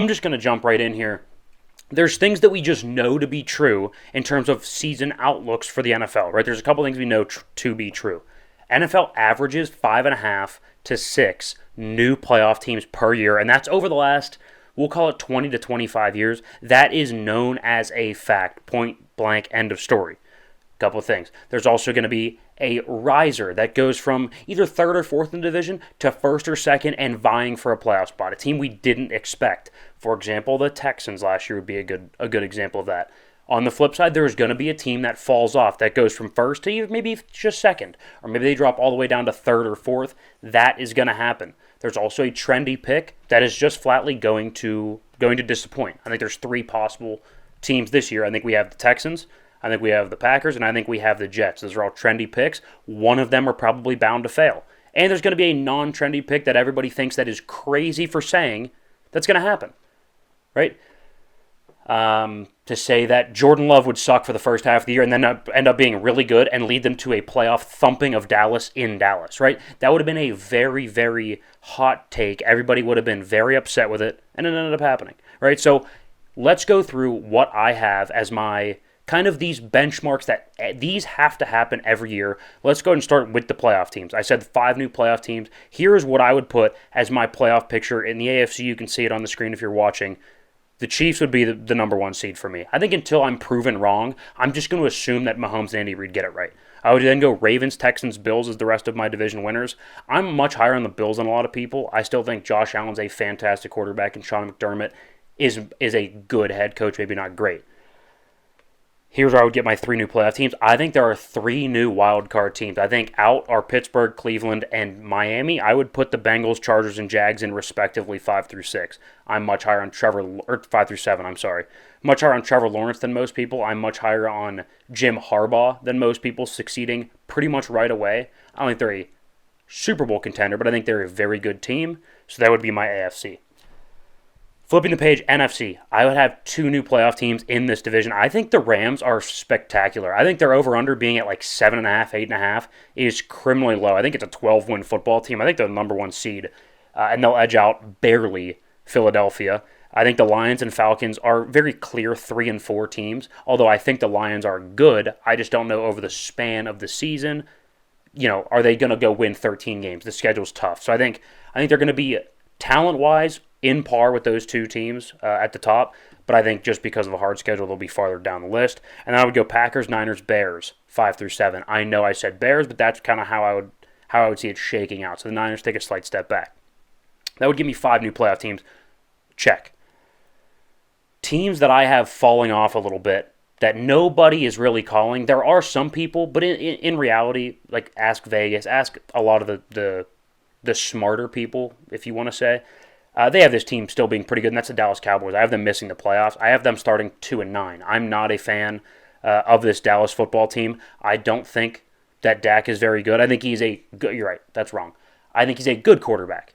I'm just going to jump right in here. There's things that we just know to be true in terms of season outlooks for the NFL, right? There's a couple things we know to be true. NFL averages 5.5 to 6 new playoff teams per year, and that's over the last, we'll call it 20 to 25 years. That is known as a fact, point blank, end of story. Couple of things. There's also going to be a riser that goes from either third or fourth in the division to first or second and vying for a playoff spot, a team we didn't expect. For example, the Texans last year would be a good example of that. On the flip side, there's going to be a team that falls off, that goes from first to maybe just second, or maybe they drop all the way down to third or fourth. That is going to happen. There's also a trendy pick that is just flatly going to disappoint. I think there's 3 possible teams this year. I think we have the Texans, I think we have the Packers, and I think we have the Jets. Those are all trendy picks. One of them are probably bound to fail. And there's going to be a non-trendy pick that everybody thinks that is crazy for saying that's going to happen, right? To say that Jordan Love would suck for the first half of the year and then end up being really good and lead them to a playoff thumping of Dallas in Dallas, right? That would have been a very, very hot take. Everybody would have been very upset with it, and it ended up happening, right? So let's go through what I have as my kind of these benchmarks that these have to happen every year. Let's go ahead and start with the playoff teams. I said 5 new playoff teams. Here's what I would put as my playoff picture. In the AFC, you can see it on the screen if you're watching. The Chiefs would be the number 1 seed for me. I think until I'm proven wrong, I'm just going to assume that Mahomes and Andy Reid get it right. I would then go Ravens, Texans, Bills as the rest of my division winners. I'm much higher on the Bills than a lot of people. I still think Josh Allen's a fantastic quarterback, and Sean McDermott is a good head coach, maybe not great. Here's where I would get my 3 new playoff teams. I think there are 3 new wild card teams. I think out are Pittsburgh, Cleveland, and Miami. I would put the Bengals, Chargers, and Jags in respectively 5 through 6. I'm much higher on 5 through 7, I'm sorry. Much higher on Trevor Lawrence than most people. I'm much higher on Jim Harbaugh than most people, succeeding pretty much right away. I don't think they're a Super Bowl contender, but I think they're a very good team. So that would be my AFC. Flipping the page, NFC. I would have 2 new playoff teams in this division. I think the Rams are spectacular. I think their over-under being at like 7.5, 8.5 is criminally low. I think it's a 12-win football team. I think they're the number 1 seed, and they'll edge out barely Philadelphia. I think the Lions and Falcons are very clear 3 and 4 teams, although I think the Lions are good. I just don't know over the span of the season, are they going to go win 13 games? The schedule's tough. So I think they're going to be talent-wise in par with those 2 teams at the top, but I think just because of a hard schedule, they'll be farther down the list. And then I would go Packers, Niners, Bears, 5 through 7. I know I said Bears, but that's kind of how I would see it shaking out. So the Niners take a slight step back. That would give me 5 new playoff teams. Check. Teams that I have falling off a little bit that nobody is really calling. There are some people, but in reality, like ask Vegas, ask a lot of the smarter people, if you want to say. They have this team still being pretty good, and that's the Dallas Cowboys. I have them missing the playoffs. I have them starting 2-9. I'm not a fan of this Dallas football team. I don't think that Dak is very good. I think he's a good. You're right. That's wrong. I think he's a good quarterback,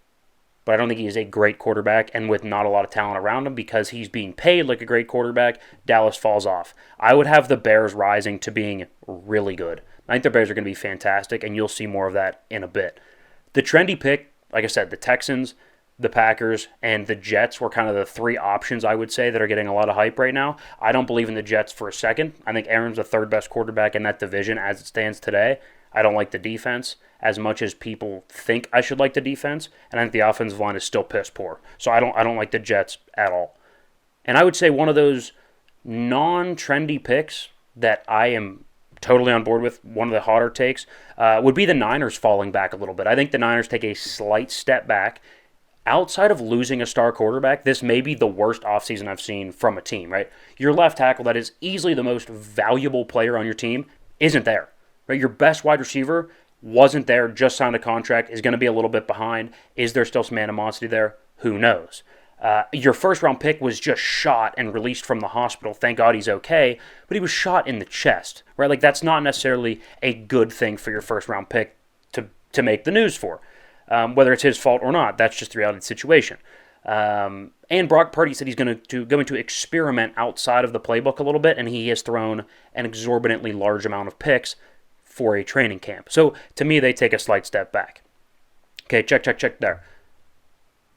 but I don't think he's a great quarterback. And with not a lot of talent around him, because he's being paid like a great quarterback, Dallas falls off. I would have the Bears rising to being really good. I think the Bears are going to be fantastic, and you'll see more of that in a bit. The trendy pick, like I said, the Texans, the Packers, and the Jets were kind of the 3 options, I would say, that are getting a lot of hype right now. I don't believe in the Jets for a second. I think Aaron's the 3rd best quarterback in that division as it stands today. I don't like the defense as much as people think I should like the defense, and I think the offensive line is still piss poor. So I don't like the Jets at all. And I would say one of those non-trendy picks that I am totally on board with, one of the hotter takes, would be the Niners falling back a little bit. I think the Niners take a slight step back. Outside of losing a star quarterback, this may be the worst offseason I've seen from a team, right? Your left tackle, that is easily the most valuable player on your team, isn't there, right? Your best wide receiver wasn't there, just signed a contract, is going to be a little bit behind. Is there still some animosity there? Who knows? Your first-round pick was just shot and released from the hospital. Thank God he's okay, but he was shot in the chest, right? Like, that's not necessarily a good thing for your first-round pick to make the news for. Whether it's his fault or not, that's just the reality of the situation. And Brock Purdy said he's going to experiment outside of the playbook a little bit, and he has thrown an exorbitantly large amount of picks for a training camp. So to me, they take a slight step back. Okay, check there.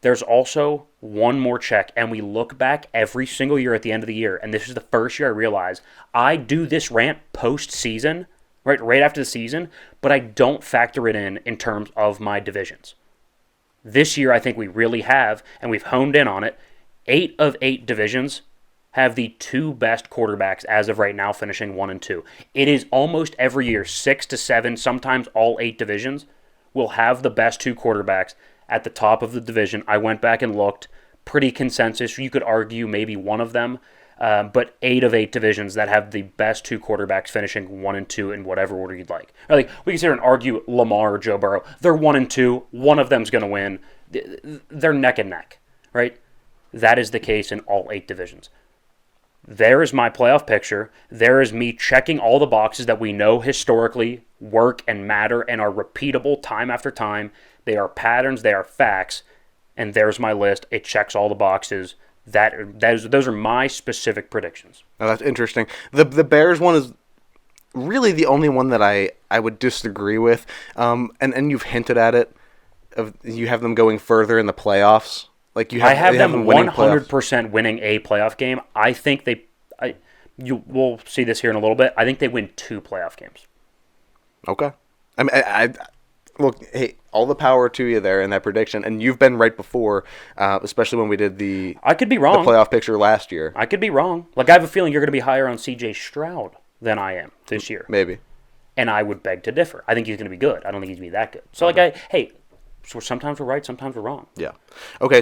There's also one more check, and we look back every single year at the end of the year, and this is the first year I realize I do this rant post-season, right after the season, but I don't factor it in terms of my divisions. This year, I think we really have, and we've honed in on it. 8 of 8 divisions have the 2 best quarterbacks as of right now, finishing 1 and 2. It is almost every year, 6 to 7, sometimes all 8 divisions will have the best 2 quarterbacks at the top of the division. I went back and looked, pretty consensus. You could argue maybe one of them, but 8 of 8 divisions that have the best 2 quarterbacks finishing 1 and 2 in whatever order you'd like. Like, we can sit here and argue Lamar or Joe Burrow. They're 1 and 2. One of them's going to win. They're neck and neck, right? That is the case in all 8 divisions. There is my playoff picture. There is me checking all the boxes that we know historically work and matter and are repeatable time after time. They are patterns. They are facts. And there's my list. It checks all the boxes. Those are my specific predictions. Oh, that's interesting. The Bears one is really the only one that I would disagree with. And you've hinted at it. You have them going further in the playoffs. Like I have them 100% winning a playoff game. I think we'll see this here in a little bit. I think they win 2 playoff games. Okay. I look, hey, all the power to you there in that prediction, and you've been right before, especially when we did I could be wrong. The playoff picture last year. I could be wrong. Like, I have a feeling you're going to be higher on C.J. Stroud than I am this year. Maybe. And I would beg to differ. I think he's going to be good. I don't think he's going to be that good. So, so sometimes we're right, sometimes we're wrong. Yeah. Okay,